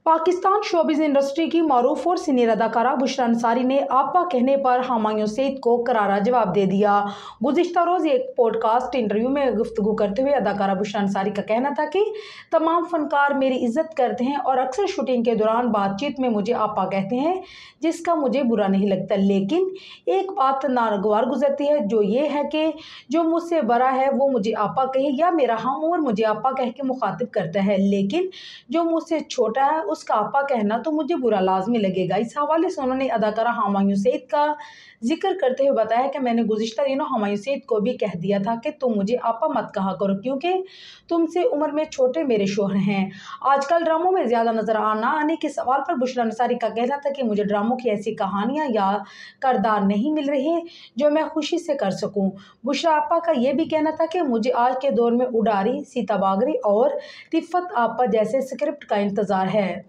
Pakistan showbiz industry की मारूफ और senior अदाकारा बुशरा अंसारी ने आपा कहने पर हुमायूं सईद को करारा जवाब दे दिया। गुज़िश्ता रोज़ एक पॉडकास्ट इंटरव्यू में गुफ्तगू करते हुए अदाकारा बुशरा अंसारी का कहना था कि तमाम फनकार मेरी इज्जत करते हैं और अक्सर शूटिंग के दौरान बातचीत में मुझे आपा कहते हैं, जिसका मुझे बुरा नहीं लगता। लेकिन एक बात नागवार गुजरती है, जो ये है कि जो मुझसे बड़ा है वो मुझे आपा कहे या मेरा हम उम्र मुझे आपा कह के मुखातिब करता है, लेकिन जो मुझसे छोटा है उसका आपा कहना तो मुझे बुरा लाजमी लगेगा। इस हवाले से उन्होंने अदाकारा हुमायूं सईद का जिक्र करते हुए बताया कि मैंने गुज़िश्ता दिनों हुमायूं सईद को भी कह दिया था कि तुम मुझे आपा मत कहा करो, क्योंकि तुमसे उम्र में छोटे मेरे शोहर हैं। आजकल ड्रामों में ज़्यादा नजर ना आने के सवाल पर बुशरा अंसारी का कहना था कि मुझे ड्रामों की ऐसी कहानियाँ या किरदार नहीं मिल रहे जो मैं खुशी से कर सकूँ। बुशरा आपा का यह भी कहना था कि मुझे आज के दौर में उडारी, सीता बागरी और रिफ़त आपा जैसे स्क्रिप्ट का इंतज़ार है।